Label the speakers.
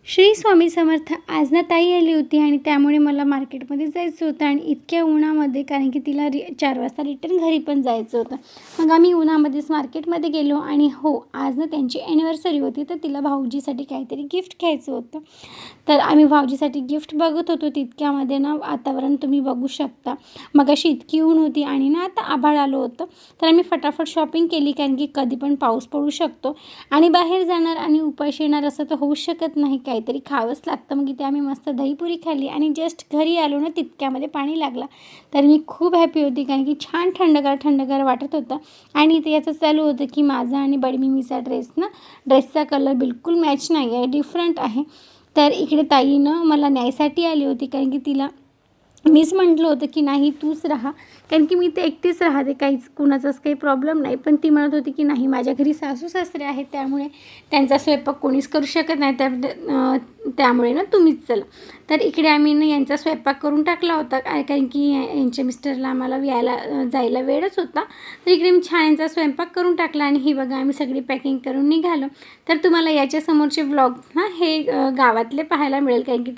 Speaker 1: श्री स्वामी समर्थ. आज ना ताई आली होती आणि त्यामुळे मला मार्केटमध्ये जायचं होतं आणि इतक्या उन्हामध्ये, कारण की तिला 4 वाजता रिटर्न घरी पण जायचं होतं. मग आम्ही उन्हामध्येच मार्केटमध्ये गेलो आणि हो, आज ना त्यांची ॲनिव्हर्सरी होती, तर तिला भाऊजीसाठी काहीतरी गिफ्ट घ्यायचं होतं. तर आम्ही भाऊजीसाठी गिफ्ट बघत होतो. तितक्यामध्ये ना वातावरण तुम्ही बघू शकता. मगाशी इतकी ऊन होती आणि ना आता आभाळ आलं होतं. तर आम्ही फटाफट शॉपिंग केली, कारण की कधी पण पाऊस पडू शकतो आणि बाहेर जाणार आणि उपाशी येणार असं तर होऊच शकत नाही. काहीतरी खावंच लागतं. मग इथे आम्ही मस्त दहीपुरी खाल्ली आणि जस्ट घरी आलो ना, तितक्यामध्ये पाणी लागला. तर मी खूप हॅपी होती, कारण की छान थंडगार वाटत होतं. आणि इथे याचं चालू होतं की माझा आणि बडमिमीचा ड्रेसचा कलर बिलकुल मॅच नाही आहे, डिफरंट आहे. तर इकडे ताईनं मला न्यायसाठी आली होती, कारण की तिला मीच म्हटलं होतं की नाही तूच राहा, कारण की मी ते एकटीच राहते, कुणाचाच काही प्रॉब्लेम नाही. पण ती म्हणत होती की नाही, माझ्या घरी सासू सासरे आहेत, त्यामुळे त्यांचा स्वयंपाक कोणीच करू शकत नाही, त्यामुळे ना तुम्हीच चला. तर इकडे आम्ही ना यांचा स्वयंपाक करून टाकला होता, कारण की यांच्या मिस्टरला आम्हाला जायला वेळच होता. तर इकडे मी छान यांचा स्वयंपाक करून टाकला आणि ही बघा आम्ही सगळी पॅकिंग करून निघालो. तर तुम्हाला याच्या समोरचे व्लॉग हे गावातले पाहायला मिळेल, कारण की